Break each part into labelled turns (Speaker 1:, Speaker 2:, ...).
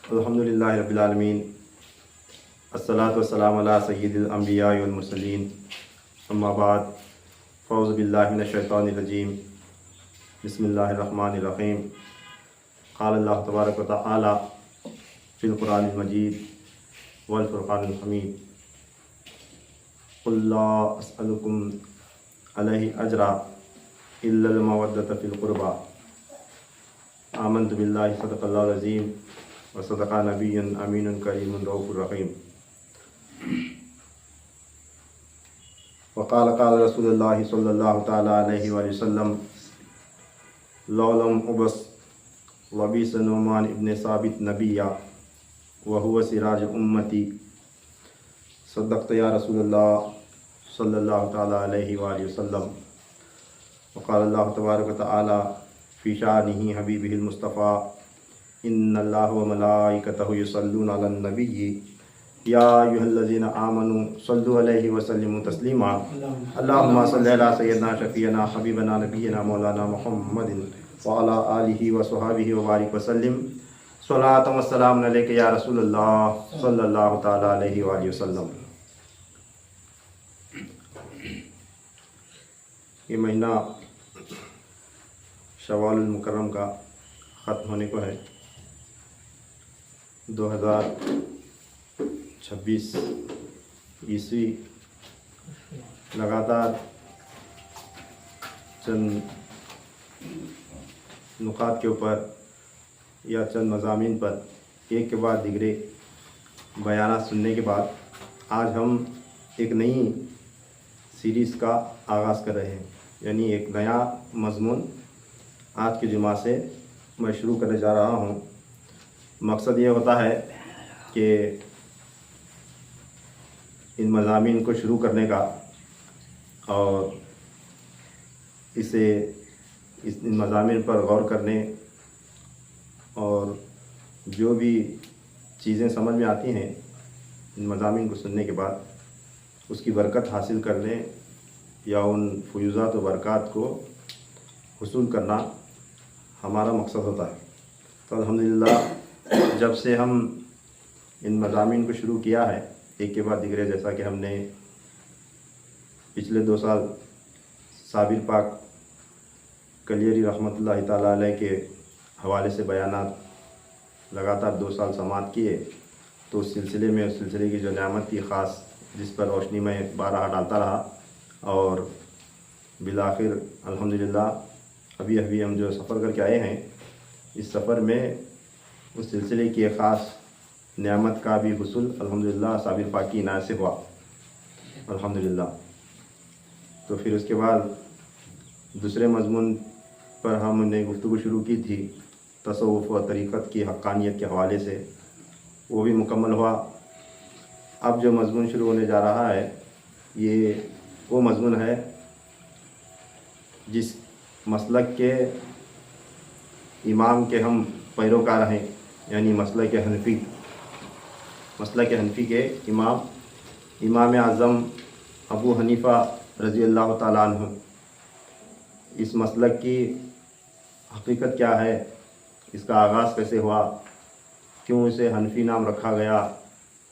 Speaker 1: अल्हम्दुलिल्लाहि रब्बिल आलमीन, अस्सलातु वस्सलामु अला सय्यिदिल अंबिया वल मुरसलीन, अम्मा बाद, फ़ौज़ु बिल्लाहि मिनश शैतानिर रजीम, बिस्मिल्लाहिर रहमानिर रहीम। क़ाल अल्लाहु तबारक व तआला फ़िल क़ुरानिल मजीद वल फ़ुरक़ानिल हमीद, क़ुल ला अस्अलुकुम अलैहि अजरा इल्लल मवद्दत फ़िल क़ुरबा, आमन्तु बिल्लाहि सदक़ल्लाहुल अज़ीम व सदक़ा नबियुन अमीनुन करीमुन रऊफ़ुर रहीम। वक़ाल क़ाल रसूलुल्लाहि सल्लल्लाहु तआला अलैहि वसल्लम, लौ लम उबस वबिस नुमान इब्न साबित नबिय्या व हुवा सिराज उम्मती, सद्दक़्त या रसूलल्लाह सल्लल्लाहु तआला अलैहि वसल्लम। वक़ाल अल्लाहु तबारक व तआला फ़ी शानिही हबीबिहिल मुस्तफ़ा, इन्नल्लाह व मलाइकतहु युसल्लूना अलन नबिय्यि या अय्युहल्लज़ीना आमनू सल्लु अलैहि व सल्लिमू तस्लीमा, अल्लाहुम्मा सल्लि अला सय्यिदिना शफ़ीअना हबीबना नबिय्यिना मौलाना मुहम्मदिन व अला आलिहि व स्वहाबिहि व बारिक व सल्लिम, स्वलातु व सलाम अलैका या रसूलल्लाह सल्लल्लाहु तआला अलैहि वसल्लम। ये महीना शव्वाल मुकर्रम का ख़त्म होने को है। 2026 ईस्वी लगातार चंद नुकात के ऊपर या चंद मज़ामीन पर एक के बाद दिगरे बयानात सुनने के बाद आज हम एक नई सीरीज़ का आगाज़ कर रहे हैं, यानी एक नया मज़मून आज के जुमा से मैं शुरू करने जा रहा हूँ। मकसद ये होता है कि इन मज़ामीन को शुरू करने का और इन मज़ामीन पर गौर करने और जो भी चीज़ें समझ में आती हैं इन मज़ामीन को सुनने के बाद उसकी बरकत हासिल करने या उन फ़ुयूज़ात व बरक़ात को हुसूल करना हमारा मकसद होता है। तो अल्हम्दुलिल्लाह जब से हम इन मज़ामीन को शुरू किया है एक के बाद दिगरे, जैसा कि हमने पिछले 2 साल साबिर पाक कलियरी रहमतुल्लाहि ताला अलैह के हवाले से बयानात लगातार 2 साल समाअत किए, तो उस सिलसिले की जो नेमत थी ख़ास, जिस पर रोशनी में बारहा डालता रहा और बिलाखिर अल्हम्दुलिल्लाह अभी हम जो सफ़र करके आए हैं, इस सफ़र में उस सिलसिले की एक ख़ास नेमत का भी हुसूल अल्हम्दुलिल्लाह साबिर पाक की इनायत से हुआ अल्हम्दुलिल्लाह। तो फिर उसके बाद दूसरे मज़मून पर हमने गुफ्तगू शुरू की थी तसव्वुफ़ व तरीक़त की हक़ानियत के हवाले से, वो भी मुकम्मल हुआ। अब जो मज़मून शुरू होने जा रहा है ये वो मज़मून है जिस मसलक के इमाम के हम पैरोकार हैं, यानी मसलक हनफी के इमाम आज़म अबू हनीफ़ा रज़ी अल्लाह ताला अन्हु। इस मसलक की हकीकत क्या है, इसका आगाज़ कैसे हुआ, क्यों इसे हनफी नाम रखा गया,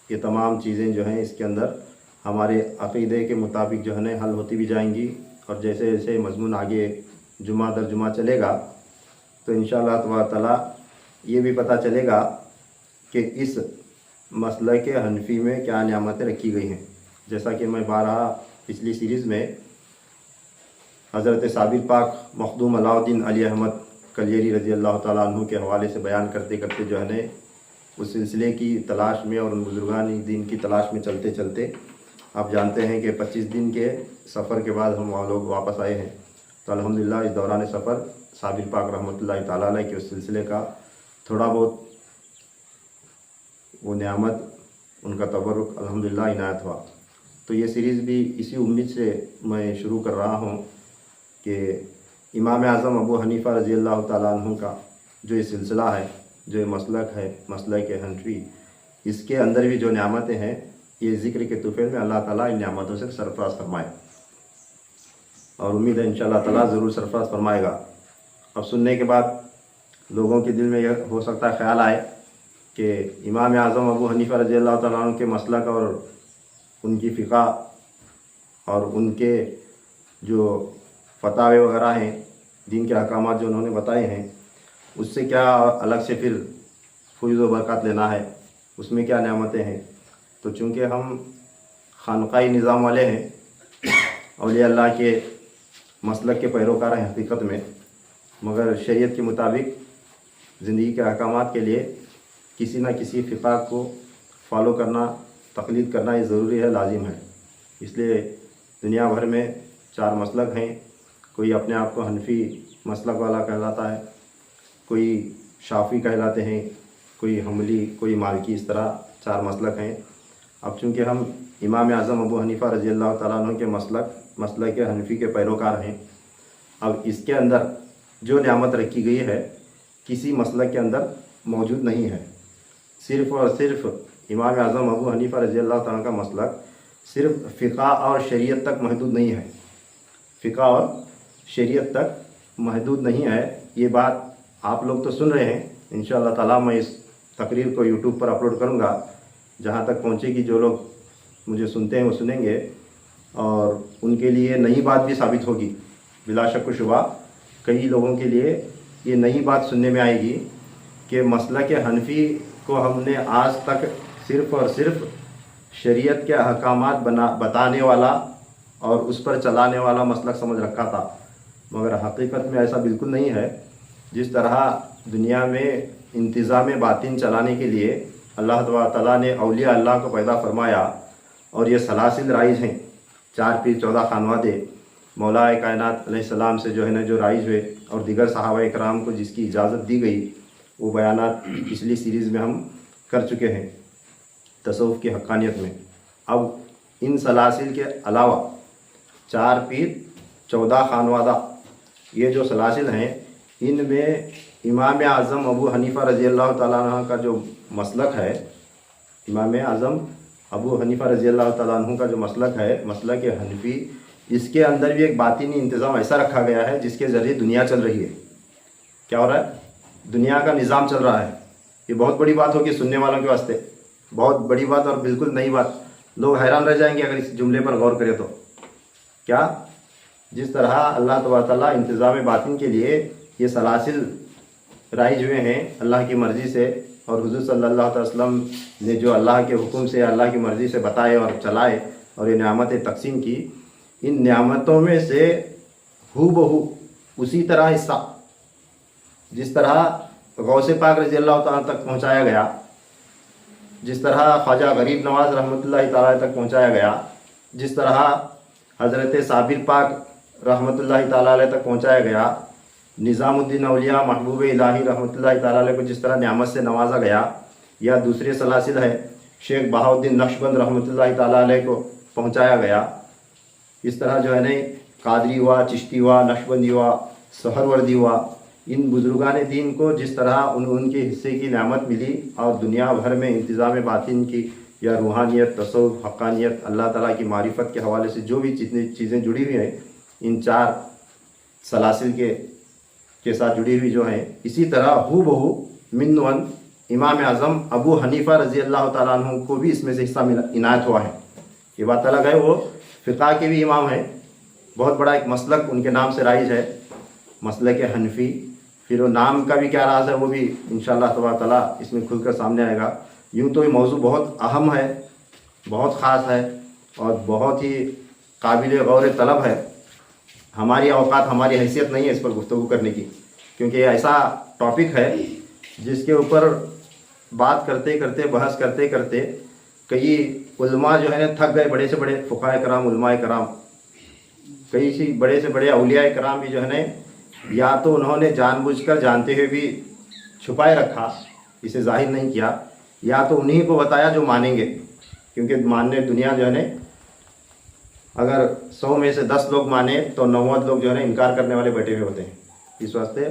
Speaker 1: ये तमाम चीज़ें जो हैं इसके अंदर हमारे अक़ीदे के मुताबिक जो है ना हल होती भी जाएंगी। और जैसे जैसे मज़मून आगे जुमा दर जुमा चलेगा तो इंशाअल्लाह तबारक तआला ये भी पता चलेगा कि इस मसले के हनफी में क्या नियामतें रखी गई हैं। जैसा कि मैं बारहा पिछली सीरीज़ में हज़रत साबिर पाक मखदूम अलाउद्दीन अली अहमद कलियरी रज़ी अल्लाह ताला अन्हु के हवाले से बयान करते करते जो है न उस सिलसिले की तलाश में और उन बुज़ुर्गान दीन की तलाश में चलते चलते आप जानते हैं कि 25 दिन के सफ़र के बाद हम वहाँ लोग वापस आए हैं। तो अल्हम्दुलिल्लाह इस दौरान सफ़र साबिर पाक रहमतुल्लाहि ताला अलैह के उस सिलसिले का थोड़ा बहुत वो नियामत उनका तबरुक अल्हम्दुलिल्लाह इनायत हुआ। तो ये सीरीज़ भी इसी उम्मीद से मैं शुरू कर रहा हूँ कि इमाम आज़म अबू हनीफ़ा रज़ी अल्लाह ताला अन्हु का जो ये सिलसिला है, जो ये मसलक है, मसलक हनफी, इसके अंदर भी जो नियामतें हैं ये ज़िक्र के तुफ़ैल में अल्लाह ताला इन नियामतों से सरफ़राज़ फरमाए और उम्मीद है इंशाअल्लाह ताला ज़रूर सरफ़राज़ फरमाएगा। अब सुनने के बाद लोगों के दिल में यह हो सकता है ख़्याल आए कि इमाम आज़म अबू हनीफ़ा रज़ियल्लाहु ताला अन्हु के मसलक और उनकी फ़िक़ा और उनके जो फतावे वगैरह हैं, दीन के अहकामात जो उन्होंने बताए हैं, उससे क्या अलग से फिर फ़ैज़ व बरक़ात लेना है, उसमें क्या नेमतें हैं। तो चूँकि हम खानक़ाही निज़ाम वाले हैं, औलिया अल्लाह के मसलक के पैरोकार हैं हकीकत में, मगर शरीयत के मुताबिक ज़िंदगी के अहकामात के लिए किसी न किसी फ़िक़ा को फॉलो करना, तक़लीद करना ये ज़रूरी है, लाजिम है। इसलिए दुनिया भर में 4 मसलक हैं। कोई अपने आप को हनफ़ी मसलक वाला कहलाता है, कोई शाफ़ी कहलाते हैं, कोई हम्बली, कोई मालिकी, इस तरह 4 मसलक हैं। अब चूँकि हम इमाम आज़म अबू हनीफ़ा रज़ियल्लाहु ताला अन्हु के मसलक के हनफ़ी के पैरोकार हैं, अब इसके अंदर जो नियामत रखी गई है किसी मसलक के अंदर मौजूद नहीं है। सिर्फ़ और सिर्फ इमाम आज़म अबू हनीफ़ा रज़ियल्लाहु ताला का मसलक सिर्फ़ फ़िक़ा और शरीयत तक महदूद नहीं है, फ़िक़ा और शरीयत तक महदूद नहीं है। ये बात आप लोग तो सुन रहे हैं, इंशाअल्लाह ताला मैं इस तकरीर को यूट्यूब पर अपलोड करूँगा, जहाँ तक पहुँचेगी जो लोग मुझे सुनते हैं वो सुनेंगे और उनके लिए नई बात भी साबित होगी। बिला शक व शुबा कई लोगों के लिए ये नई बात सुनने में आएगी कि मसलक हनफ़ी को हमने आज तक सिर्फ़ और सिर्फ शरीयत के अहकामात बताने वाला और उस पर चलाने वाला मसलक समझ रखा था, मगर हकीकत में ऐसा बिल्कुल नहीं है। जिस तरह दुनिया में इंतज़ाम बातिन चलाने के लिए अल्लाह ताला ने औलिया अल्लाह को पैदा फरमाया और ये सलासिल राइज हैं, 4 पीर 14 खानवादे मौला कायनात अलैहिस्सलाम से जो है ना जो राइज हुए और दीगर सहाबा इकराम को जिसकी इजाज़त दी गई, वो बयानात पिछली सीरीज़ में हम कर चुके हैं तसव्वुफ़ की हक़ानियत में। अब इन सलासिल के अलावा 4 पीर 14 खानवादा ये जो सलासिल हैं, इनमें इमाम आज़म अबू हनीफ़ा रज़ियल्लाहु ताला अन्हु का जो मसलक है, इमाम आज़म अबू हनीफ़ा रज़ियल्लाहु ताला अन्हु का जो मसलक है, मसलक हनफ़ी, इसके अंदर भी एक बातिनी इंतज़ाम ऐसा रखा गया है जिसके ज़रिए दुनिया चल रही है। क्या हो रहा है? दुनिया का निज़ाम चल रहा है। ये बहुत बड़ी बात होगी सुनने वालों के वास्ते, बहुत बड़ी बात और बिल्कुल नई बात। लोग हैरान रह जाएंगे अगर इस जुमले पर गौर करें तो। क्या? जिस तरह अल्लाह तबारक व तआला इंतज़ाम बातिन के लिए ये सलासिल राइज हुए हैं अल्लाह की मर्ज़ी से, और हुज़ूर सल्लल्लाहु अलैहि वसल्लम ने जो अल्लाह के हुक्म से अल्लाह की मर्ज़ी से बताए और चलाए और ये नेमतें तकसीम की, इन नेमतों में से हूबहू उसी तरह हिस्सा जिस तरह गौसे पाक रज़ियल्लाहु ताला तक पहुँचाया गया, जिस तरह ख्वाजा गरीब नवाज़ रहमतुल्लाहि ताला तक पहुँचाया गया, जिस तरह हज़रत साबिर पाक रहमतुल्लाहि ताला अलैह तक पहुँचाया गया, निज़ामुद्दीन औलिया महबूब इलाही रहमतुल्लाहि ताला अलैह को जिस तरह नेमत से नवाजा गया, या दूसरे सलासिल है शेख बहाउद्दीन नक्शबंद रहमतुल्लाहि ताला अलैह को पहुँचाया गया, इस तरह जो है न कादरी हुआ, चिश्ती हुआ, नक्शबंदी हुआ, सहरवर्दी हुआ, इन बुज़ुर्गान दीन को जिस तरह उनके हिस्से की नेमत मिली और दुनिया भर में इंतज़ाम बातिन की या रूहानियत, तसव्वुफ़, हक़ानियत, अल्लाह ताला की मारिफत के हवाले से जो भी जितनी चीज़ें जुड़ी हुई हैं इन 4 सलासिल के साथ जुड़ी हुई जो हैं, इसी तरह हूबहू मिन इमाम आज़म अबू हनीफ़ा रज़ियल्लाहु ताला अन्हु को भी इसमें से हिस्सा इनायत हुआ है। ये बात अलग है, वो फ़िक़ा के भी इमाम हैं, बहुत बड़ा एक मसलक उनके नाम से राइज है, मसलक हनफ़ी। फिर वो नाम का भी क्या राज है वो भी इंशाअल्लाह तबारक तआला इसमें खुलकर सामने आएगा। यूँ तो ये मौजू बहुत अहम है, बहुत ख़ास है और बहुत ही काबिल गौर तलब है। हमारी औकात, हमारी हैसियत नहीं है इस पर गुफ्तगू करने की, क्योंकि ऐसा टॉपिक है जिसके ऊपर बात करते करते, बहस करते करते कई उलमा जो है ना थक गए, बड़े से बड़े फ़ुक़हा कराम, उलमा कराम, कई सी बड़े से बड़े औलिया कराम भी जो है ना, या तो उन्होंने जानबूझकर जानते हुए भी छुपाए रखा, इसे जाहिर नहीं किया, या तो उन्हीं को बताया जो मानेंगे, क्योंकि मानने दुनिया जो है ना, अगर 100 में से 10 लोग माने तो 90 लोग जो है ना इनकार करने वाले बैठे हुए होते हैं। इस वास्ते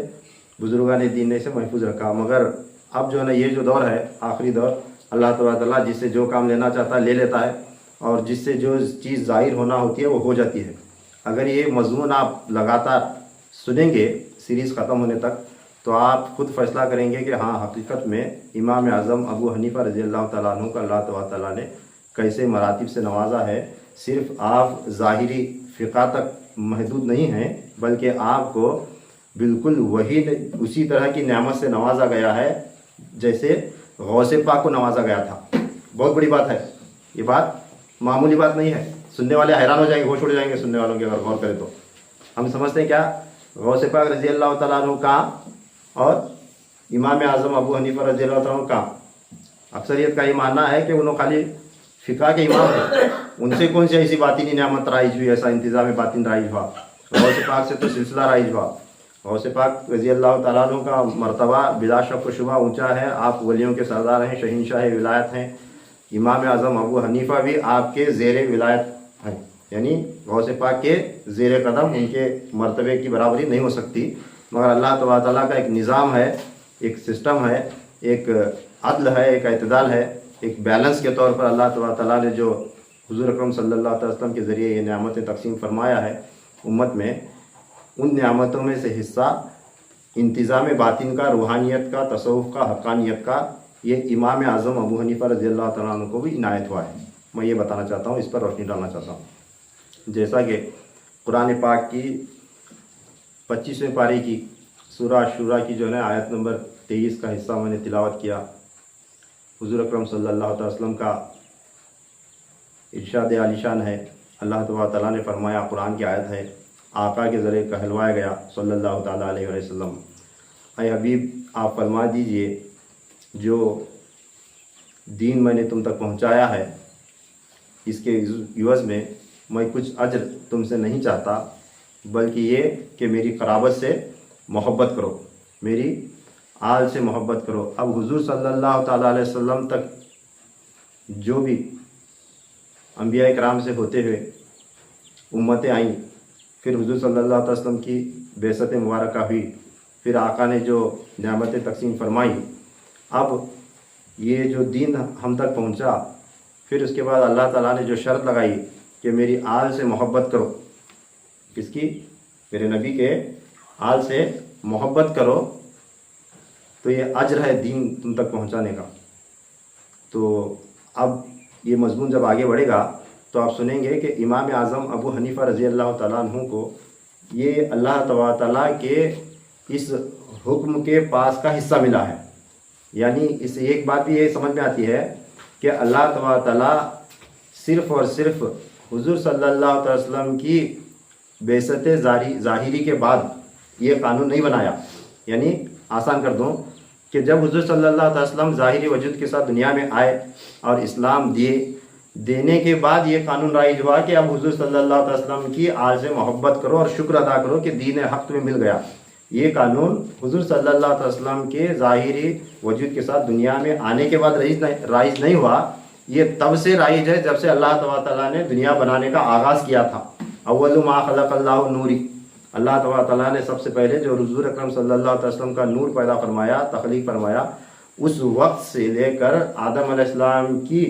Speaker 1: बुजुर्गान दीन ने इसे महफूज रखा। मगर अब जो है ना ये जो दौर है, आखिरी दौर, अल्लाह तबारक तआला जिससे जो काम लेना चाहता है ले लेता है, और जिससे जो चीज़ ज़ाहिर होना होती है वो हो जाती है। अगर ये मज़मून आप लगातार सुनेंगे सीरीज़ ख़त्म होने तक, तो आप खुद फैसला करेंगे कि हाँ हकीकत में इमाम आज़म अबू हनीफ़ा रज़ी अल्लाह तआला अन्हु का अल्लाह ताला ने कैसे मरातिब से नवाजा है। सिर्फ आप ज़ाहिरी फ़िक़ा तक महदूद नहीं हैं, बल्कि आपको बिल्कुल वही उसी तरह की नेमत से नवाजा गया है जैसे गौसे पाक को नवाजा गया था। बहुत बड़ी बात है, ये बात मामूली बात नहीं है। सुनने वाले हैरान हो जाएंगे, होश उड़ जाएंगे सुनने वालों के अगर गौर करें तो। हम समझते हैं क्या गौसे पाक रज़ी अल्लाह तआला अन्हु कहाँ और इमाम आज़म अबू हनीफ़ा रज़ी अल्लाह तआला अन्हु कहाँ। अक्सरियत का ये मानना है कि उन्होंने खाली फ़िक़ा के इमाम हैं, उनसे कौन सी ऐसी बातिनी नियामत राइज हुई, ऐसा इंतज़ाम बातिन राइज हुआ। गौसे पाक से तो सिलसिला राइज हुआ। गौसे पाक रज़ी अल्लाह तआला अन्हु का मर्तबा बिला शक व शुबा ऊँचा है। आप वलियों के सरदार हैं, शहीनशाह विलायत हैं। इमाम आज़म अबू हनीफ़ा भी आपके ज़ेर विलायत हैं, यानी गौसे पाक के ज़ेर कदम उनके मर्तबे की बराबरी नहीं हो सकती। मगर अल्लाह तबारक व तआला का एक निज़ाम है, एक सिस्टम है, एक अदल है, एक एतदाल है, एक बैलेंस के तौर पर अल्लाह तबारक व तआला ने जो हुज़ूर अकरम सल्लल्लाहु अलैहि वसल्लम के ज़रिए ये नियामतें तकसीम फरमाया है उम्मत में, उन नियामतों में से हिस्सा इंतज़ाम बातिन का, रूहानियत का, तसव्वुफ़ का, हक़ानियत का, ये इमाम आज़म अबू हनीफ़ा रज़ी अल्लाह तआला अन्हु को भी इनायत हुआ है। मैं ये बताना चाहता हूँ, इस पर रोशनी डालना चाहता हूँ। जैसा कि कुरान पाक की 25वें पारी की सूरा शुरा की जो है आयत नंबर 23 का हिस्सा मैंने तिलावत किया। हुज़ूर अकरम सल्लल्लाहु अलैहि वसल्लम का इरशाद आलिशान है। अल्लाह तबारक तआला ने फरमाया, कुरान की आयत है, आका के ज़रिए कहलवाया गया सल्लल्लाहु ताला अलैहि वसल्लम, ऐ हबीब आप फरमा दीजिए जो दीन मैंने तुम तक पहुंचाया है इसके युवज़ में मैं कुछ अज्र तुमसे नहीं चाहता, बल्कि ये कि मेरी क़राबत से मोहब्बत करो, मेरी आल से मोहब्बत करो। अब हुज़ूर सल्लल्लाहु ताला अलैहि वसल्लम तक जो भी अंबिया इकराम से होते हुए उम्मतें आईं, फिर हुज़ूर सल्लल्लाहु अलैहि वसल्लम की बेसत मुबारक हुई, फिर आका ने जो नियामतें तकसीम फरमाई, अब ये जो दीन हम तक पहुंचा, फिर उसके बाद अल्लाह ताला ने जो शर्त लगाई कि मेरी आल से मोहब्बत करो, किसकी, मेरे नबी के आल से मोहब्बत करो, तो ये अज्र है दीन तुम तक पहुंचाने का। तो अब ये मज़मून जब आगे बढ़ेगा तो आप सुनेंगे कि इमाम आज़म अबू हनीफ़ा रज़ी अल्लाह तआला अन्हु को ये अल्लाह तबारक तआला के इस हुक्म के पास का हिस्सा मिला है। यानी इससे एक बात भी ये समझ में आती है कि अल्लाह तबारक तआला सिर्फ़ और सिर्फ हुज़ूर सल्लल्लाहु अलैहि वसल्लम की बेइज्जत ज़ाहिरी के बाद ये कानून नहीं बनाया। यानी आसान कर दूँ कि जब हुज़ूर सल्लल्लाहु अलैहि वसल्लम ज़ाहिरी वजूद के साथ दुनिया में आए और इस्लाम देने के बाद ये कानून राइज हुआ कि अब हुज़ूर सल्लल्लाहु अलैहि वसल्लम की आल से मोहब्बत करो और शुक्र अदा करो कि दीन हक़ में मिल गया। ये कानून हुज़ूर सल्लल्लाहु अलैहि वसल्लम के ज़ाहिरी वजूद के साथ दुनिया में आने के बाद राइज नहीं हुआ, ये तब से राइज है जब से अल्लाह तआला ने दुनिया बनाने का आगाज़ किया था। अव्वलु मा खलक़ल्लाहु नूरी, अल्लाह तआला ने सबसे पहले जो हुज़ूर अकरम सल्लल्लाहु अलैहि वसल्लम का नूर पैदा फरमाया, तख्लीक फरमाया, उस वक्त से लेकर आदम अलैहिस्सलाम की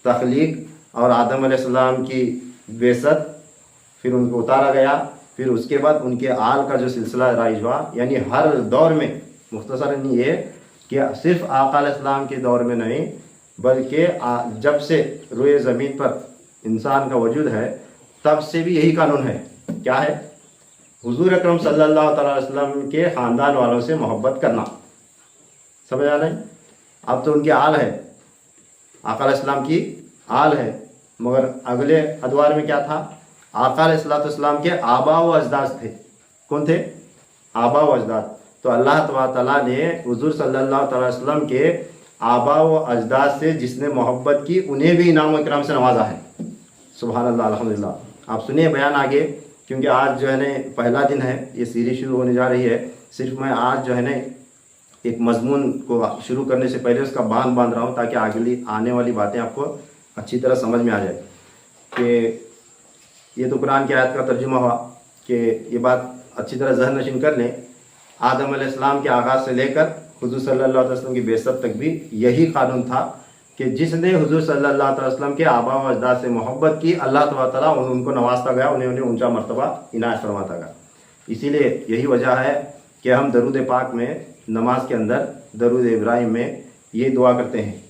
Speaker 1: तख्लीक और आदम अलैहिस्सलाम की बेसत, फिर उनको उतारा गया, फिर उसके बाद उनके आल का जो सिलसिला राइज हुआ। यानी हर दौर में, मुख्तसरन ये कि सिर्फ आका अलैहिस्सलाम के दौर में नहीं, बल्कि जब से रोए ज़मीन पर इंसान का वजूद है तब से भी यही कानून है। क्या है? हुज़ूर अकरम सल्लल्लाहु अलैहि वसल्लम के ख़ानदान वालों से मोहब्बत करना। समझ आ रहा है? अब तो उनके आल है, आका अलैहिस्सलाम की आल है, मगर अगले अदवार में क्या था? आका अलैहिस्सलाम के आबा व अजदाद थे। कौन थे? आबा व अजदाद। तो अल्लाह ताला ने हुज़ूर सल्लल्लाहु अलैहि वसल्लम के आबा व अजदाद से जिसने मोहब्बत की उन्हें भी इनाम व इकराम से नवाजा है। सुभान अल्लाह, अल्हम्दुलिल्लाह। आप सुनिए बयान आगे, क्योंकि आज जो है ना पहला दिन है, ये सीरीज़ शुरू होने जा रही है। सिर्फ मैं आज जो है ना एक मजमून को शुरू करने से पहले उसका बांध रहा हूँ ताकि अगली आने वाली बातें आपको अच्छी तरह समझ में आ जाए। कि ये तो कुरान की आयत का तर्जुमा हुआ कि ये बात अच्छी तरह ज़हन नशीन कर लें। आदम अलैहिस्सलाम के आगाज़ से लेकर हुज़ूर सल्लल्लाहु अलैहि वसल्लम की बेइज्जत तक भी यही कानून था कि जिसने हुज़ूर सल्लल्लाहु अलैहि वसल्लम के आबा व अजदाद से मोहब्बत की, अल्लाह तआला उनको नवाजता गया, उन्हें ऊंचा मर्तबा इनायत फरमाता गया। इसीलिए यही वजह है कि हम दरूद पाक में नमाज के अंदर दरूद इब्राहिम में ये दुआ करते हैं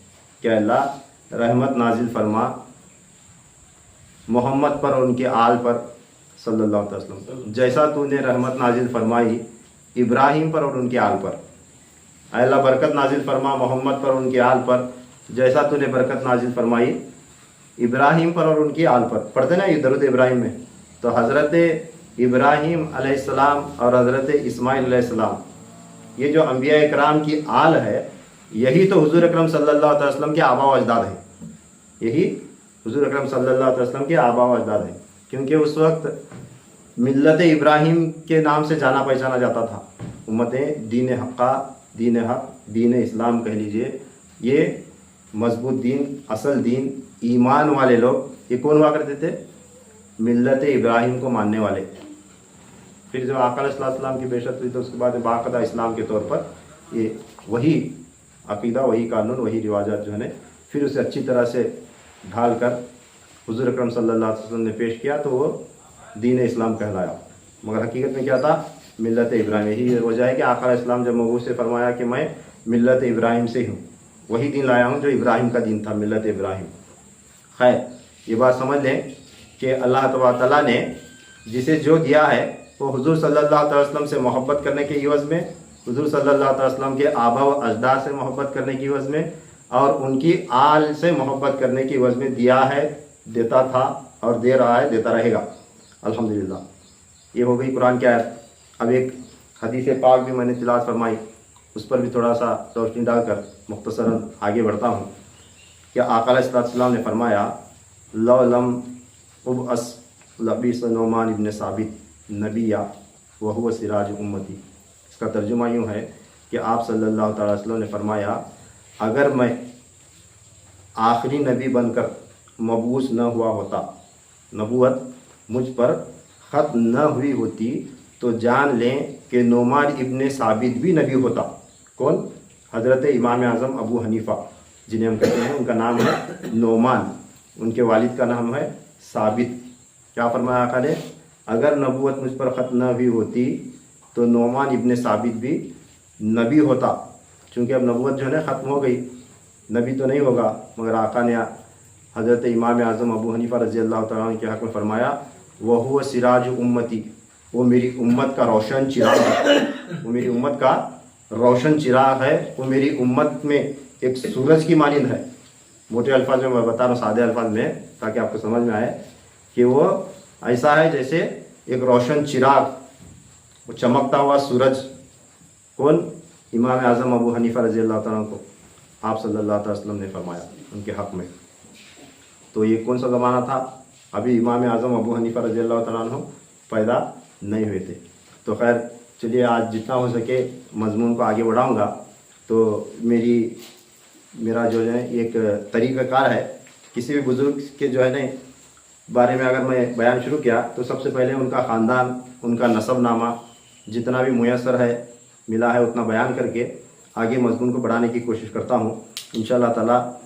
Speaker 1: कि अल्लाह रहमत नाजिल फरमा मोहम्मद पर और उनके आल पर सल्लल्लाहु अलैहि वसल्लम, जैसा तूने रहमत नाजिल फरमाई इब्राहिम पर और उनके आल पर। अल्लाह बरकत नाजिल फरमा मोहम्मद पर और उनके आल पर, जैसा तूने बरकत नाजिल फरमाई इब्राहिम पर और उनकी आल पर। पढ़ते ना ये दरूद इब्राहिम में, तो हज़रत इब्राहिम अलैहिस्सलाम और हज़रत इस्माइल अलैहिस्सलाम, ये जो अंबिया इकराम की आल है, यही तो हुजूर अकरम सल्लल्लाहु अलैहि वसल्लम के आबा व अजदाद हैं। यही हुजूर अकरम सल्लल्लाहु अलैहि वसल्लम के आबा व अजदाद हैं, क्योंकि उस वक्त मिल्लत इब्राहिम के नाम से जाना पहचाना जाता था। उम्मतें दीन हक़्क़ा, दीन हक़, दीन इस्लाम कह लीजिए, ये मजबूत दीन, असल दीन, ईमान वाले लोग, ये कौन हुआ करते थे? मिल्लत इब्राहिम को मानने वाले। फिर जब आका अलैहिस्सलाम की बेशत हुई तो उसके बाद बाकायदा इस्लाम के तौर पर ये वही अक़ीदा, वही कानून, वही रिवाजात जो है फिर उसे अच्छी तरह से ढाल कर हुज़ूर अकरम सल्लल्लाहु अलैहि वसल्लम ने पेश किया, तो वो दीन इस्लाम कहलाया। मगर हकीकत में क्या था? मिल्लत इब्राहिम। यही वजह है कि आका अलैहिस्सलाम जब मबूस से फरमाया कि मैं मिल्लत इब्राहिम से हूँ, वही दीन लाया हूँ जो इब्राहिम का दीन था, मिल्लत इब्राहिम। खैर, ये बात समझ लें कि अल्लाह तबारक तआला ने जिसे जो दिया है वो हुजूर सल्लल्लाहु अलैहि वसल्लम से मोहब्बत करने के एवज़ में, हुजूर सल्लल्लाहु अलैहि वसल्लम के आबा व अजदाद से मोहब्बत करने की एवज़ में और उनकी आल से मोहब्बत करने की एवज़ में दिया है, देता था और दे रहा है, देता रहेगा अल्हम्दुलिल्लाह। ये हो गई कुरान की आयत। अब एक हदीस पाक भी मैंने तिलावत फरमाई, उस पर भी थोड़ा सा रोशनी डालकर मुख्तसरन आगे बढ़ता हूँ कि आका अलैहिस्सलाम ने फरमाया, लौ लम उबअस लबीस नोमान इब्न साबित नबिया व हुवा सिराज उम्मती। इसका तर्जुमा यूँ है कि आप सल्लल्लाहु अलैहि वसल्लम ने फरमाया, अगर मैं आखिरी नबी बनकर मबूस न हुआ होता, नबूवत मुझ पर ख़त न हुई होती, तो जान लें कि नोमान इब्न साबित भी नबी होता। कौन? हज़रत इमाम आज़म अबू हनीफ़ा, जिन्हें हम कहते हैं, उनका नाम है नोमान, उनके वालिद का नाम है साबित। क्या फरमाया आका ने? अगर नबूवत मुझ पर ख़त न हुई होती तो नोमान इब्न साबित भी नबी होता। चूँकि अब नबूवत जो है ना ख़त्म हो गई, नबी तो नहीं होगा, मगर आका ने हज़रत इमाम आज़म अबू हनीफ़ा रज़ी अल्लाह तआला अन्हु के हक़ में फ़रमाया, वह हुवा सिराज उम्मती, वो मेरी उम्मत का रोशन चिराग है, वो मेरी उम्मत का रोशन चिराग है, वो मेरी उम्मत में एक सूरज की मानिंद है। मोटे अल्फाज में मैं बता रहा हूँ, सादे अल्फाज में, ताकि आपको समझ में आए कि वो ऐसा है जैसे एक रोशन चिराग, वो चमकता हुआ सूरज। कौन? इमाम आज़म अबू हनीफ़ा रज़ी अल्लाह तआला को आप सल्लल्लाहु अलैहि वसल्लम ने फरमाया उनके हक़ में। तो ये कौन सा ज़माना था? अभी इमाम आज़म अबू हनीफ़ा रज़ी अल्लाह तआला अन्हु पैदा नहीं हुए थे। तो खैर चलिए, आज जितना हो सके मज़मून को आगे बढ़ाऊँगा। तो मेरा जो है एक तरीक़ाकार है, किसी भी बुज़ुर्ग के जो है ना बारे में अगर मैं बयान शुरू किया तो सबसे पहले उनका ख़ानदान, उनका नसबनामा जितना भी मुयस्सर है मिला है उतना बयान करके आगे मज़मून को बढ़ाने की कोशिश करता हूँ। इंशाअल्लाह ताला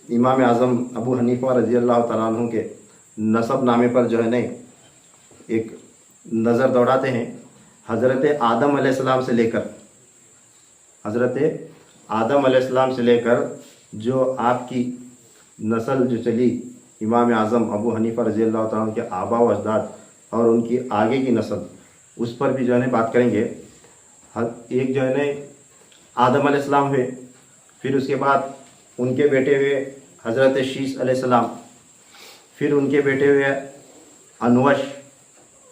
Speaker 1: इमाम आज़म अबू हनीफ़ा रज़ी अल्लाह तआला अन्हु के नसबनामे पर जो है ना एक नज़र दौड़ाते हैं। हज़रत आदम अलैहिस्सलाम से लेकर जो आपकी नस्ल जो चली, इमाम आज़म अबू हनीफ़ा रज़ी अल्लाह तआला के आबा व अजदाद और उनकी आगे की नस्ल, उस पर भी जो है बात करेंगे। एक जो है आदम अलैहिस्सलाम हुए, फिर उसके बाद उनके बेटे हुए हज़रत शीस अलैहिस्सलाम, फिर उनके बेटे हुए अनवश,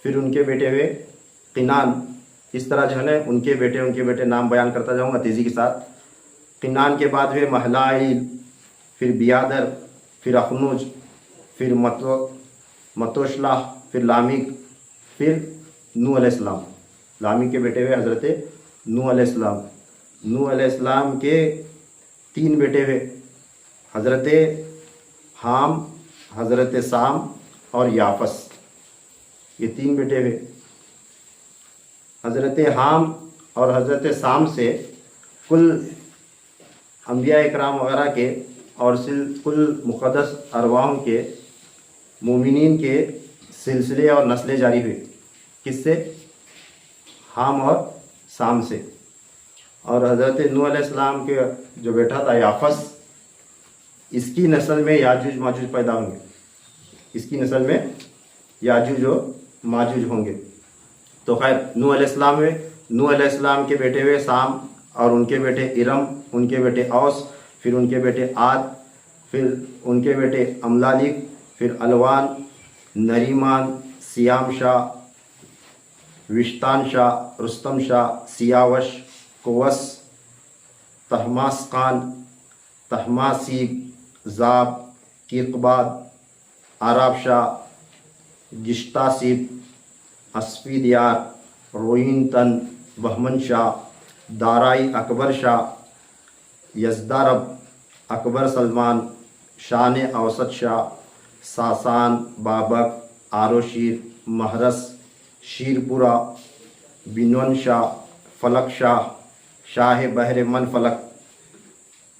Speaker 1: फिर उनके बेटे हुए किनान। इस तरह जो है ना उनके बेटे नाम बयान करता जाऊँगा तेज़ी के साथ। किनान के बाद हुए महलाइल, फिर बियादर, फिर अखनुज, फिर मतोशला, फिर लामिक, फिर नूह अलैहिस्सलाम। लामिक के बेटे हुए हज़रत नूह अलैहिस्सलाम। नूह अलैहिस्सलाम के 3 बेटे हुए, हज़रत हाम, हज़रत साम और याफस। ये 3 बेटे हुए। हज़रत हाम और हज़रत साम से कुल अंबिया इकराम वगैरह के और कुल मुक़द्दस अरवाहों के मोमिनीन के सिलसिले और नस्लें जारी हुई। किससे? हाम और शाम से। और हज़रत नूह अलैहिस्सलाम के जो बेटा था याफस, इसकी नस्ल में याजूज माजूज पैदा होंगे, इसकी नस्ल में याजूज और माजूज होंगे। तो खैर नूह अलैहिस्सलाम के बेटे हुए साम, और उनके बेटे इरम, उनके बेटे औस, फिर उनके बेटे आद, फिर उनके बेटे अमलालिक, फिर अलवान, नरीमान, सियाम शाह, विश्तान शाह, रुस्तम शाह, सियावश, कोवस, तहमास खान, तहमासीब, ज़ाब, कीकबाद, आराब शाह, गिश्तासीब, अस्फीदियार, रोइन तन, बहमन शाह, दाराई अकबर शाह, यजदारब, अकबर सलमान, शान औसत शाह, सासान, बाबक, आरोशीर, महरस, शीरपुरा, बिनवन शाह, फलक शाह, शाह बहर मन फलक,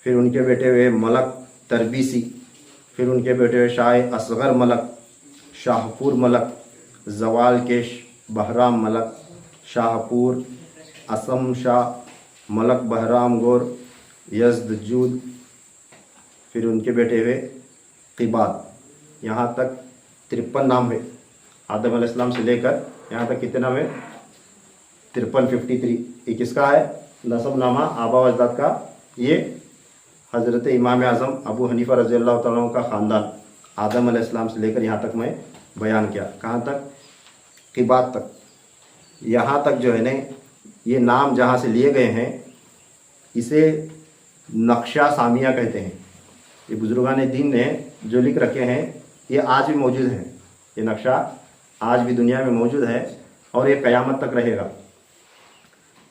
Speaker 1: फिर उनके बेटे हुए मलक तरबीसी, फिर उनके बेटे हुए शाह असगर मलक, शाहपुर मलक, जवाल केश, बहराम मलक, शाहपुर, असम शाह मलक, बहराम गोर, यजदजूद, फिर उनके बेटे हुए क़िबाद। यहाँ तक 53 नाम है। आदम अलैहिस्सलाम से लेकर यहाँ तक कितने नाम है? 53, 53। ये किसका है? नसबनामा आबा व अजदाद का। ये हज़रत इमाम आज़म अबू हनीफ़ा रज़ी अल्लाह तआला अन्हु का ख़ानदान, आदम अलैहिस्सलाम से लेकर यहाँ तक मैं बयान किया। कहाँ तक? क़िबाद तक। यहाँ तक जो है ना, ये नाम जहाँ से लिए गए हैं, इसे नक्शा सामिया कहते हैं। ये बुजुर्गान दीन ने जो लिख रखे हैं, ये आज भी मौजूद हैं। ये नक्शा आज भी दुनिया में मौजूद है और ये क़यामत तक रहेगा।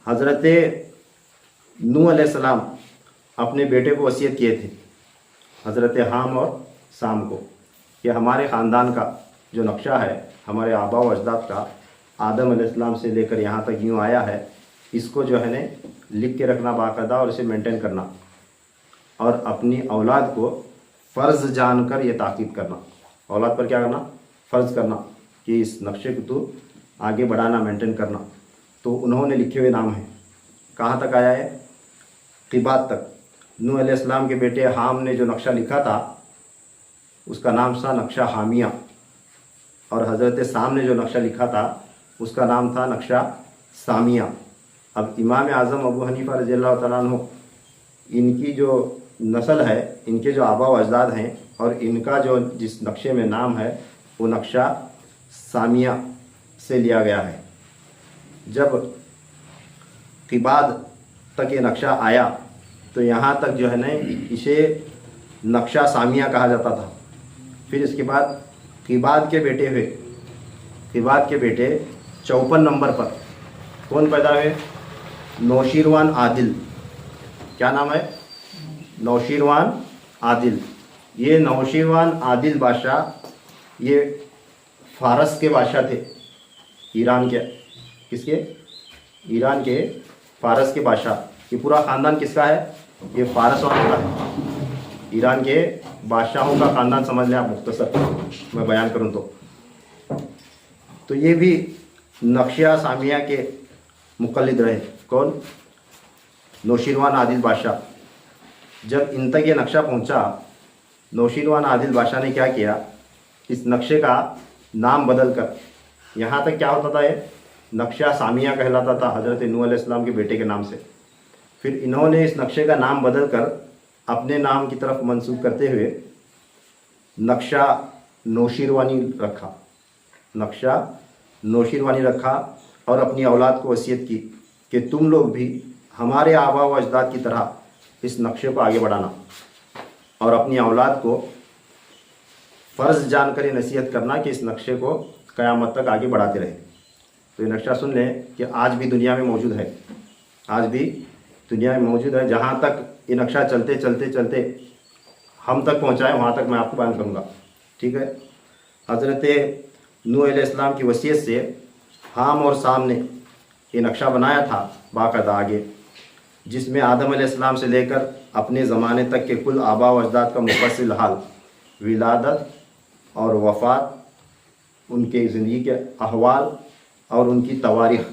Speaker 1: हज़रत नूह अलैहिस्सलाम अपने बेटे को वसीयत किए थे, हज़रत हाम और साम को, कि हमारे ख़ानदान का जो नक्शा है, हमारे आबा व अजदाद का, आदम अलैहिस्सलाम से लेकर यहाँ तक यूँ आया है, इसको जो है ना लिख के रखना बाकायदा और इसे मेंटेन करना, और अपनी औलाद को फ़र्ज़ जानकर ये ताक़ीद करना। औलाद पर क्या करना? फ़र्ज़ करना कि इस नक्शे को तो आगे बढ़ाना, मेंटेन करना। तो उन्होंने लिखे हुए नाम हैं। कहाँ तक आया है? क़िबाद तक। नूह अलैहिस्सलाम के बेटे हाम ने जो नक्शा लिखा था, उसका नाम था नक्शा हामिया, और हज़रत साम ने जो नक्शा लिखा था, उसका नाम था नक्शा सामिया। अब इमाम आज़म अबू हनीफ़ा रज़ी अल्लाह तआला अन्हु, इनकी जो नस्ल है, इनके जो आबा व अजदाद हैं, और इनका जो जिस नक्शे में नाम है, वो नक्शा सामिया से लिया गया है। जब क़िबाद तक ये नक्शा आया, तो यहाँ तक जो है ना, इसे नक्शा सामिया कहा जाता था। फिर इसके बाद क़िबाद के बेटे हुए, क़िबाद के बेटे 54 नंबर पर कौन पैदा हुए? नौशीरवान आदिल। क्या नाम है? नौशीरवान आदिल। ये नौशीरवान आदिल बादशाह, ये फ़ारस के बादशाह थे, ईरान के। किसके? ईरान के, फ़ारस के बादशाह। ये पूरा ख़ानदान किसका है? ये फ़ारस वालों का है। ईरान के बादशाहों का ख़ानदान समझ लें आप, मुख्तसर मैं बयान करूँ तो ये भी नक्शा सामिया के मुक़ल्लिद रहे। कौन? नौशीरवान आदिल बादशाह। जब इन तक ये नक्शा पहुंचा, नौशीरवान आदिल बादशाह ने क्या किया? इस नक्शे का नाम बदल कर, यहाँ तक क्या होता था, ये नक्शा सामिया कहलाता था हज़रत नूह अलैहिस्सलाम के बेटे के नाम से। फिर इन्होंने इस नक्शे का नाम बदल कर अपने नाम की तरफ मंसूब करते हुए नक्शा नौशीरवानी रखा, नक्शा नौशीरवानी रखा, और अपनी औलाद को वसीयत की कि तुम लोग भी हमारे आबा व अजदाद की तरह इस नक्शे को आगे बढ़ाना, और अपनी औलाद को फ़र्ज़ जानकर ये नसीहत करना कि इस नक्शे को क़यामत तक आगे बढ़ाते रहे। तो ये नक्शा सुन लें कि आज भी दुनिया में मौजूद है, आज भी दुनिया में मौजूद है। जहाँ तक ये नक्शा चलते चलते चलते हम तक पहुँचाए, वहाँ तक मैं आपको बयान करूँगा। ठीक है? हज़रत नूह अलैहिस्सलाम की वसीयत से हाम और साम ने ये नक्शा बनाया था बाकायदा आगे, जिसमें आदम अलैहिस्सलाम से लेकर अपने ज़माने तक के कुल आबा व अजदाद का मुफस्सिल हाल, विलादत और वफ़ात, उनके ज़िंदगी के अहवाल और उनकी तवारीख़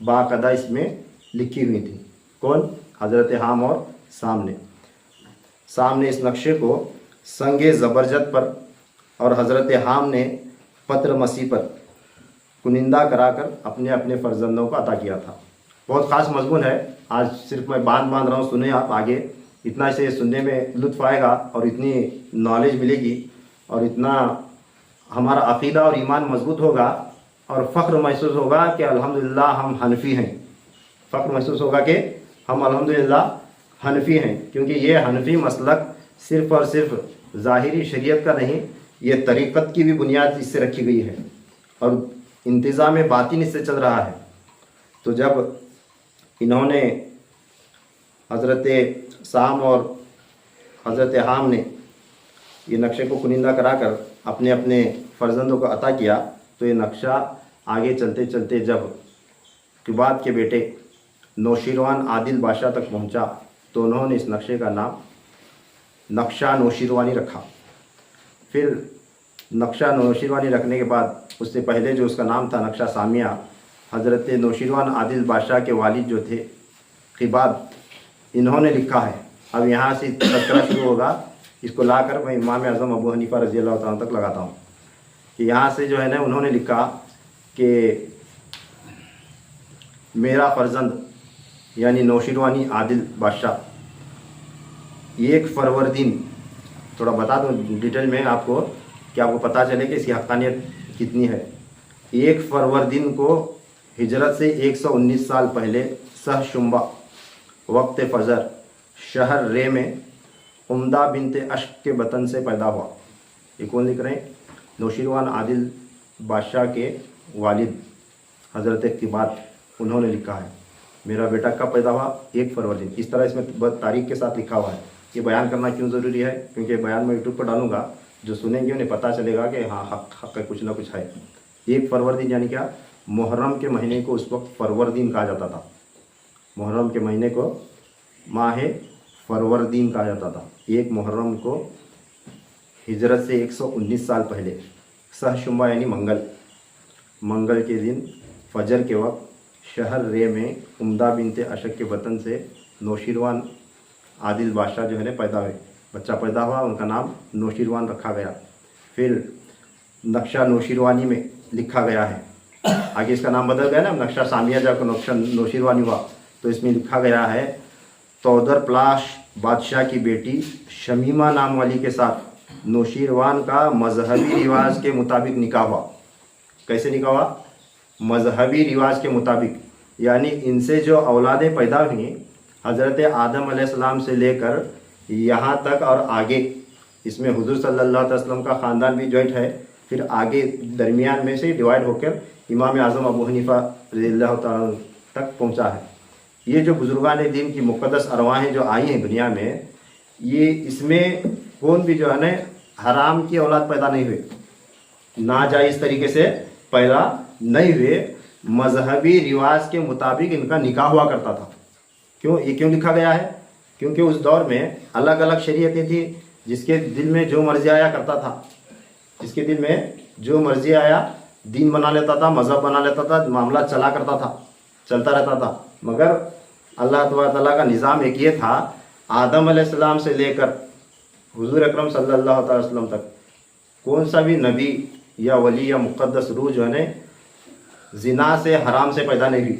Speaker 1: बाकायदा इसमें लिखी हुई थी। कौन? हज़रत हाम और साम ने इस नक्शे को संगे ज़बरजद पर और हज़रत हाम ने पत्र मसीह पर कुनिंदा कराकर अपने अपने फर्जंदों को अता किया था। बहुत ख़ास मजमून है। आज सिर्फ मैं बांध रहा हूँ, सुने आप आगे, इतना इसे सुनने में लुत्फ़ आएगा और इतनी नॉलेज मिलेगी और इतना हमारा अक़ीदा और ईमान मजबूत होगा और फ़ख्र महसूस होगा कि अल्हम्दुलिल्लाह हम हनफ़ी हैं। फ़ख्र महसूस होगा कि हम अल्हम्दुलिल्लाह हनफ़ी हैं, क्योंकि ये हनफ़ी मसलक सिर्फ़ और सिर्फ ज़ाहिरी शरीयत का नहीं, ये तरीक़त की भी बुनियाद इससे रखी गई है और इंतज़ाम बातिन इससे चल रहा है। तो जब इन्होंने हज़रत साम और हज़रत हाम ने ये नक्शे को कुनिंदा कराकर अपने अपने फ़र्जंदों को अता किया, तो ये नक्शा आगे चलते चलते जब क़िबात के बेटे नौशीरवान आदिल बादशाह तक पहुंचा, तो उन्होंने इस नक्शे का नाम नक्शा नौशीरवानी रखा। फिर नक्शा नौशीरवानी रखने के बाद उससे पहले जो उसका नाम था नक्शा सामिया, हज़रत नौशीरवान आदिल बादशाह के वालिद जो थे क़िबात, इन्होंने लिखा है। अब यहाँ से तज़किरा शुरू होगा, इसको लाकर मैं इमाम आज़म अबू हनीफ़ा रज़ी अल्लाह तआला तक लगाता हूँ कि यहाँ से जो है ना, उन्होंने लिखा कि मेरा फ़र्जंद यानी नौशीरवानी आदिल बादशाह 1 फ़रवरदीन, थोड़ा बता दूँ डिटेल में आपको कि आपको पता चले कि इसकी हक़ानियत कितनी है। 1 फ़रवरदीन को हिजरत से 119 साल पहले सहशुम्बा वक्त फ़जर शहर रे में उम्दा बिनते अश्क के वतन से पैदा हुआ। ये कौन लिख रहे हैं? नौशीरवान आदिल बादशाह के वालिद हज़रत क़िबात, उन्होंने लिखा है मेरा बेटा कब पैदा हुआ? 1 फ़रवरी। इस तरह इसमें तारीख के साथ लिखा हुआ है। ये बयान करना क्यों ज़रूरी है? क्योंकि बयान मैं यूट्यूब पर डालूँगा, जो सुनेंगे उन्हें पता चलेगा कि हाँ हक़ कुछ ना कुछ है। 1 फ़रवरी यानी क्या? मुहर्रम के महीने को उस वक्त फ़रवरदीन कहा जाता था। मुहर्रम के महीने को माह फ़रवरदीन कहा जाता था। 1 मुहर्रम को हिजरत से 119 साल पहले सहशुम्बा यानी मंगल के दिन फजर के वक्त शहर रे में उम्दा बिनते अशक के वतन से नौशीरवान आदिल बादशाह जो है ना पैदा हुए, बच्चा पैदा हुआ, उनका नाम नौशीरवान रखा गया। फिर नक्शा नौशीरवानी में लिखा गया है, आगे इसका नाम बदल गया ना, नक्शा सामिया जाकर नक्शा नौशीरवानी हुआ, तो इसमें लिखा गया है तौदर प्लाश बादशाह की बेटी शमीमा नाम वाली के साथ नौशीरवान का मजहबी रिवाज के मुताबिक निकाह हुआ। कैसे निकाह हुआ? मजहबी रिवाज के मुताबिक, यानी इनसे जो औलादें पैदा हुई हज़रत आदम अलैहिस्सलाम से लेकर यहाँ तक और आगे, इसमें हुज़ूर सल्लल्लाहु अलैहि वसल्लम का ख़ानदान भी जॉइंट है, फिर आगे दरमियान में से डिवाइड होकर इमाम आज़म अबू हनीफ़ा रज़ियल्लाहु तआला तक पहुँचा है। ये जो बुज़ुर्गान दीन की मुक़द्दस अरवाहें जो आई हैं दुनिया में, ये इसमें कौन भी जो है ना हराम की औलाद पैदा नहीं हुई, नाजायज़ तरीके से पैदा नहीं हुए, मजहबी रिवाज के मुताबिक इनका निकाह हुआ करता था। क्यों? ये क्यों लिखा गया है? क्योंकि उस दौर में अलग अलग शरीयतें थी, जिसके दिल में जो मर्जी आया करता था, जिसके दिल में जो मर्जी आया दीन बना लेता था, मज़हब बना लेता था, मामला चला करता था, चलता रहता था। मगर अल्लाह ताला का निज़ाम एक ये था, आदम अलैहिस्सलाम से लेकर हुज़ूर अकरम सल्लल्लाहु अलैहि वसल्लम तक कौन सा भी नबी या वली या मुक़द्दस रूह जो है ज़िना से, हराम से पैदा नहीं हुई,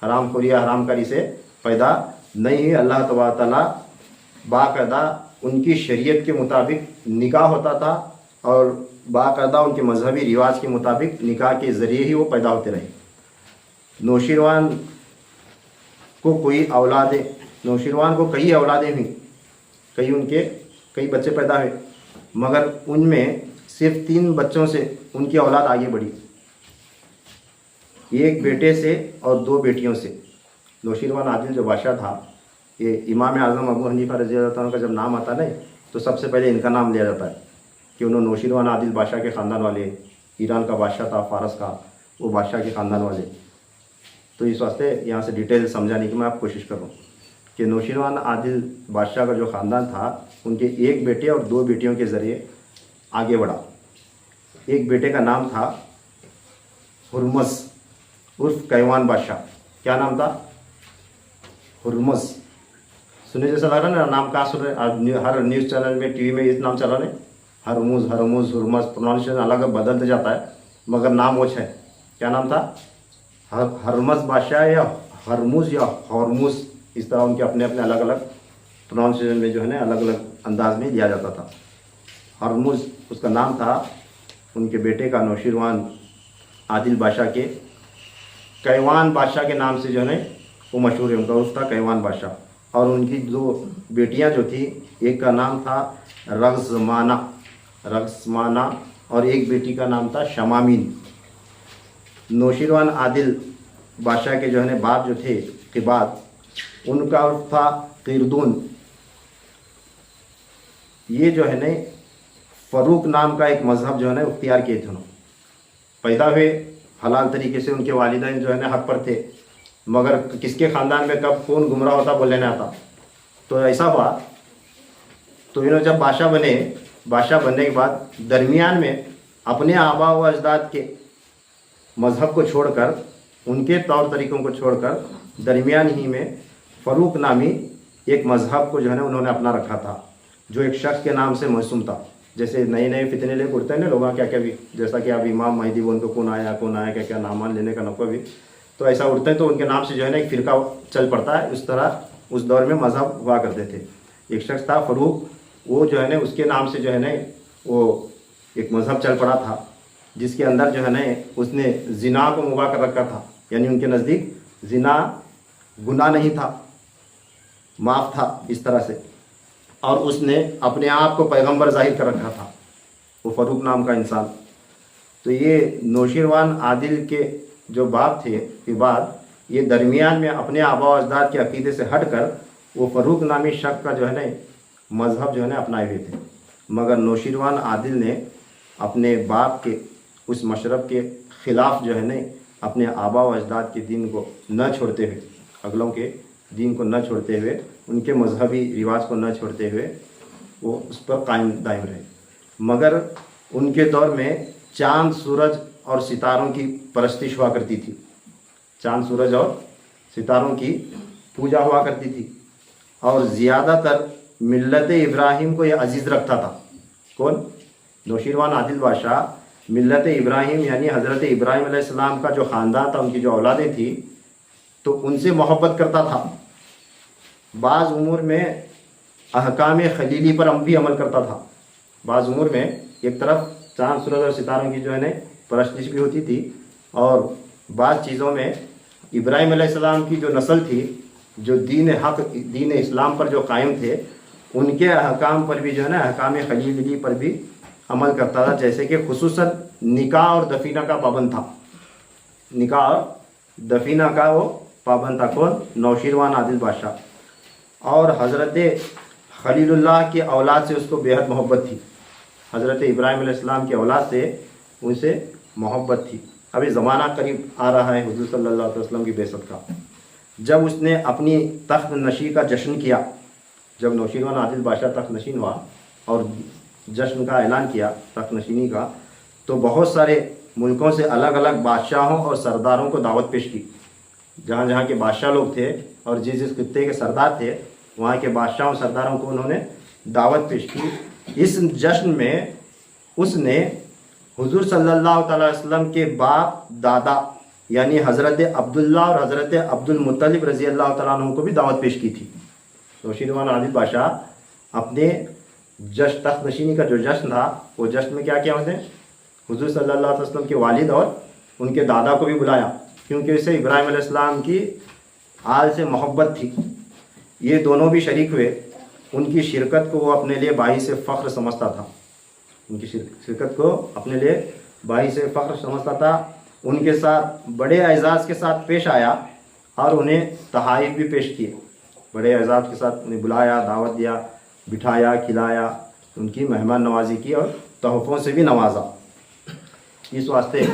Speaker 1: हराम खोरी या हरामकारी से पैदा नहीं हुई। अल्लाह ताला बाकायदा उनकी शरीयत के मुताबिक निकाह होता था और बाकायदा उनके मजहबी रिवाज के मुताबिक निकाह के ज़रिए ही वो पैदा होते रहे। नौशीरवान को कई औलादें हुई, कई बच्चे पैदा हुए, मगर उनमें सिर्फ 3 बच्चों से उनकी औलाद आगे बढ़ी, 1 बेटे से और 2 बेटियों से। नौशीरवान आदिल जो बादशाह था, ये इमाम आज़म अबू हनीफ़ा रज़ी अल्लाह तआला का जब नाम आता है तो सबसे पहले इनका नाम लिया जाता है कि उन्होंने नौशीरवान आदिल बादशाह के ख़ानदान वाले, ईरान का बादशाह था, फ़ारस का, वो बादशाह के ख़ानदान वाले। तो इस वास्ते यहाँ से डिटेल समझाने की मैं आप कोशिश करूँ कि नौशीरवान आदिल बादशाह का जो ख़ानदान था, उनके 1 बेटे और 2 बेटियों के ज़रिए आगे बढ़ा। एक बेटे का नाम था हुरमस उर्फ कैवान बादशाह। क्या नाम था? हुर्मुज़। सुने जैसा लग रहा है ना, नाम कहाँ सुन रहे, हर न्यूज़ चैनल में, टीवी में ये नाम चला नहीं, हरमुज़ हरमुज़ हुर्मुज़, प्रोनाउंसिएशन अलग बदलते जाता है मगर नाम वो है। क्या नाम था? हरमज़ बादशाह या हरमुज़ या हॉर्मुज़, इस तरह उनके अपने अपने अलग अलग प्रोनाउंसिएशन में जो है ना अलग अलग अंदाज में लिया जाता था। हरमुज़ उसका नाम था, उनके बेटे का नौशीरवान आदिल बादशाह के कैवान बादशाह के नाम से जो है ना वो मशहूर है, उनका उर्फ था कैवान बादशाह। और उनकी दो बेटियां जो थी, एक का नाम था रग़्ज़माना और एक बेटी का नाम था शमामीन। नौशीरवान आदिल बादशाह के जो है ना बाप जो थे क़िबाद, उनका उर्फ था क़िरदून। ये जो है ना फ़रूक नाम का एक मज़हब जो है ना इख्तियार किए थे उन्होंने। पैदा हुए हलाल तरीके से, उनके वालिदैन जो है ना हक़ पर थे, मगर किसके ख़ानदान में कब कौन गुमराह होता बोलने नहीं आता। तो ऐसा हुआ, तो इन्होंने जब बादशाह बने, बादशाह बनने के बाद दरमियान में अपने आबा व अजदाद के मज़हब को छोड़कर, उनके तौर तरीक़ों को छोड़कर दरमियान ही में फ़रूक नामी एक मज़हब को जो है ना उन्होंने अपना रखा था, जो एक शख्स के नाम से मौसूम था। जैसे नए नए फितने लेके उठते हैं ना लोग, क्या क्या भी, जैसा कि अब इमाम महदी वो उनको कौन आया क्या क्या नामान लेने का नको भी, तो ऐसा उठते हैं तो उनके नाम से जो है ना एक फ़िरका चल पड़ता है। उस तरह उस दौर में मज़हब हुआ करते थे। एक शख्स था फ़रूक, वो जो है ना उसके नाम से जो है ना वो एक मज़हब चल पड़ा था, जिसके अंदर जो है ना उसने ज़िना को मुबा कर रखा था, यानी उनके नज़दीक ज़िना गुनाह नहीं था, माफ़ था इस तरह से। और उसने अपने आप को पैगंबर ज़ाहिर कर रखा था, वो फ़रूक नाम का इंसान। तो ये नौशीरवान आदिल के जो बाप थे क़िबाद, ये दरमियान में अपने आबा व अजदाद के अक़ीदे से हट कर वो फ़रूक नामी शख्स का जो है ना मज़हब जो है ना अपनाए हुए थे। मगर नौशीरवान आदिल ने अपने बाप के उस मशरब के ख़िलाफ़ जो है ना अपने आबा व अजदाद के दीन को न छोड़ते हुए, अगलों के दीन को न छोड़ते हुए, उनके मजहबी रिवाज को न छोड़ते हुए वो उस पर कायम दायम रहे। मगर उनके दौर में चाँद सूरज और सितारों की परस्तिश हुआ करती थी, चाँद सूरज और सितारों की पूजा हुआ करती थी। और ज़्यादातर मिल्लत इब्राहिम को ये अजीज़ रखता था। कौन? नौशीरवान आदिल बादशाह मिल्लत इब्राहिम यानी हज़रत इब्राहिम अलैहिस्सलाम का जो ख़ानदान था, उनकी जो औलादें थी, तो उनसे मोहब्बत करता था। बाज़ उमूर में अहकाम खलीली पर भी अमल करता था। बाज़ उमूर में एक तरफ चाँद सूरज और सितारों की जो है ना परस्तिश भी होती थी, और बाज़ चीज़ों में इब्राहिम अलैहिस्सलाम की जो नस्ल थी, जो दीन हक़ दीन इस्लाम पर जो कायम थे, उनके अहकाम पर भी जो है ना अहकाम खलीली पर भी अमल करता था। जैसे कि खुसूसन निकाह और दफीना का पाबंद था, निकाह और दफीना का वो पाबंद था। कौन? नौशीरवान आदिल बादशाह। और हज़रत खलीलुल्लाह की औलाद से उसको बेहद मोहब्बत थी, हज़रत इब्राहिम अलैहिस्सलाम की औलाद से उनसे मोहब्बत थी। अभी ज़माना करीब आ रहा है हुज़ूर सल्लल्लाहु अलैहि वसल्लम की बेसत का। जब उसने अपनी तख्त नशी का जश्न किया, जब नौशीरवान आदिल बादशाह तख्त नशीन हुआ और जश्न का ऐलान किया तख्त नशीनी का, तो बहुत सारे मुल्कों से अलग अलग बादशाहों और सरदारों को दावत पेश की। जहाँ जहाँ के बादशाह लोग थे और जिस जिस खित्ते के सरदार थे, वहाँ के बादशाहों और सरदारों को उन्होंने दावत पेश की। इस जश्न में उसने हुज़ूर सल्लल्लाहु अलैहि वसल्लम के बाप दादा यानी हज़रत अब्दुल्ला और हज़रत अब्दुल मुत्तलिब रज़ी अल्लाह तआला अन्हु को भी दावत पेश की थी। नौशीरवान आदिल बादशाह अपने जश्न तख्त नशीनी का जो जश्न था, वो जश्न में क्या किया उसने? हुज़ूर सल्लल्लाहु अलैहि वसल्लम के वालिद और उनके दादा को भी बुलाया, क्योंकि इसे इब्राहिम अलैहिस्सलाम की आल से मोहब्बत थी। ये दोनों भी शरीक हुए। उनकी शिरकत को वो अपने लिए बाइस फ़ख्र समझता था, उनकी शिरकत को अपने लिए बाइस फ़ख्र समझता था। उनके साथ बड़े एजाज़ के साथ पेश आया और उन्हें तहाइफ भी पेश किए। बड़े एजाज़ के साथ उन्हें बुलाया, दावत दिया, बिठाया, खिलाया, उनकी मेहमान नवाजी की और तोहफ़ों से भी नवाजा। इस वास्ते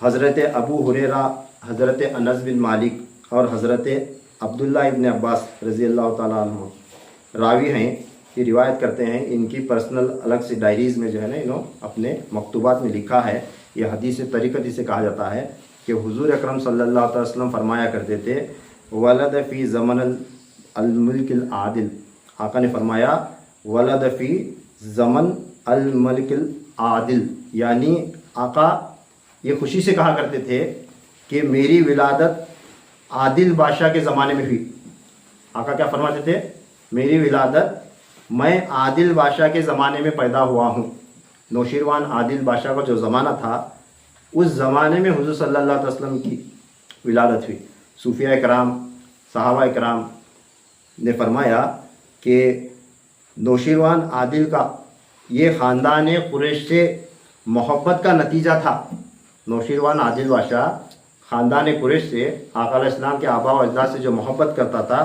Speaker 1: हज़रत अबू हुरैरा, हज़रत अनस बिन मालिक और हज़रत अब्दुल्ला इब्न अब्बास रज़ी अल्लाह तआला अन्हु रावी हैं, ये रिवायत करते हैं। इनकी पर्सनल अलग से डायरीज़ में जो है ना इन्होंने अपने मकतूबात में लिखा है। यह हदीस तरीक़त इसे कहा जाता है कि हुज़ूर अकरम सल्लल्लाहु अलैहि वसल्लम फरमाया करते थे, वलद फ़ी ज़मन अल मलिकिल आदिल। आका ने फरमाया वलद फ़ी ज़मन अल मलिकिल आदिल, यानी आका ये खुशी से कहा करते थे कि मेरी विलादत आदिल बादशाह के ज़माने में हुई। आका क्या फरमाते थे, मेरी विलादत मैं आदिल बादशाह के ज़माने में पैदा हुआ हूँ। नौशीरवान आदिल बादशाह का जो ज़माना था, उस ज़माने में हुज़ूर सल्लल्लाहु अलैहि वसल्लम की विलादत हुई। सूफिया कराम, सहाबा कराम ने फरमाया कि नौशीरवान आदिल का ये ख़ानदान कुरैश से मोहब्बत का नतीजा था। नौशीरवान आदिल बादशाह ख़ानदान कुरैश से आका अलैहिस्सलाम के आबा व अजदाद से जो मोहब्बत करता था,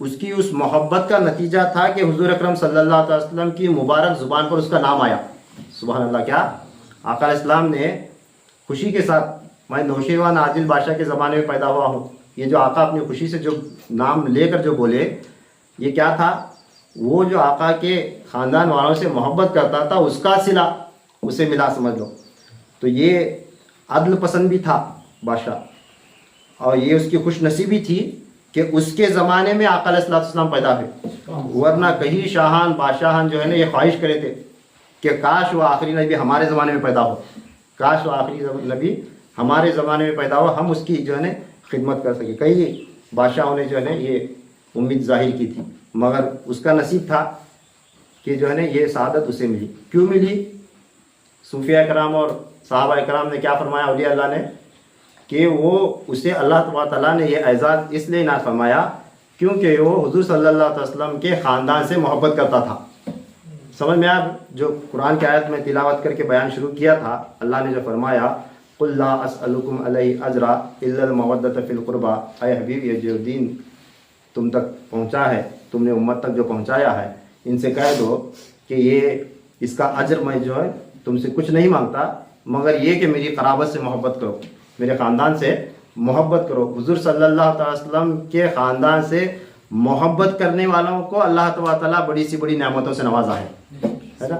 Speaker 1: उसकी उस मोहब्बत का नतीजा था कि हुज़ूर अकरम सल्लल्लाहु अलैहि वसल्लम की मुबारक ज़ुबान पर उसका नाम आया। सुभान अल्लाह। क्या आका अलैहिस्सलाम ने खुशी के साथ मैं नौशीरवान आदिल बादशाह के ज़माने में पैदा हुआ हूँ, ये जो आका अपनी खुशी से जो नाम लेकर जो बोले, ये क्या था, वो जो आका के ख़ानदान वालों से मोहब्बत करता था उसका सिला उसे मिला, समझ लो। तो ये अदल पसंद भी था बादशाह, और ये उसकी खुश नसीबी थी कि उसके ज़माने में आका अलैहिस्सलाम पैदा हुए। वरना कई शाहान बादशाहान जो है ना, ये ख्वाहिश करे थे कि काश वो आखिरी नबी हमारे ज़माने में पैदा हो, काश वो आखिरी नबी हमारे ज़माने में पैदा हो, हम उसकी जो है ना खिदमत कर सके। कई बादशाहों ने जो है ना ये उम्मीद जाहिर की थी, मगर उसका नसीब था कि जो है ना ये सआदत उसे मिली। क्यों मिली? सूफिया कराम और सहाबा कराम ने क्या फरमाया, औलिया अल्लाह ने, कि वो उसे अल्लाह ताला ने ये एजाज़ इसलिए ना फरमाया क्योंकि वो हुज़ूर सल्लल्लाहु अलैहि वसल्लम के ख़ानदान से मोहब्बत करता था। समझ में आया? जो कुरान की आयत में तिलावत करके बयान शुरू किया था, अल्लाह ने जो फरमाया कुल ला अस्अलुकुम अलैहि अजरा इल्लल मवद्दत फिल कुर्बा, ऐ हबीब ये जो दीन तुम तक पहुँचा है, तुमने उम्मत तक जो पहुँचाया है, इनसे कह दो कि ये इसका अजर मैं जो है तुमसे कुछ नहीं मांगता, मगर ये कि मेरी क़राबत से मोहब्बत करो, मेरे ख़ानदान से मोहब्बत करो। हुज़ूर सल्लल्लाहु अलैहि वसल्लम के ख़ानदान से मोहब्बत करने वालों को अल्लाह ताला बड़ी सी बड़ी नेमतों से नवाजा है ना।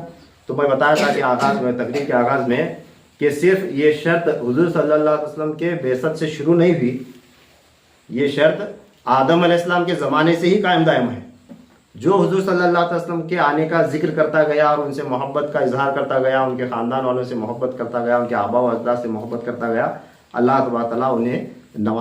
Speaker 1: तो मैं बताया था कि आगाज़ में, तकरीर के आगाज़ में, कि सिर्फ ये शर्त हुज़ूर सल्लल्लाहु अलैहि वसल्लम के बेसत से शुरू नहीं हुई, ये शर्त आदम अलैहिस्सलाम के ज़माने से ही कायम दायम है। जो हुज़ूर सल्लल्लाहु अलैहि वसल्लम के आने का जिक्र करता गया और उनसे मोहब्बत का इजहार करता गया, उनके ख़ानदान वालों से मोहब्बत करता गया, उनके आबा व अजदाद से मोहब्बत करता गया, अल्लाह ताला उन्हें नवा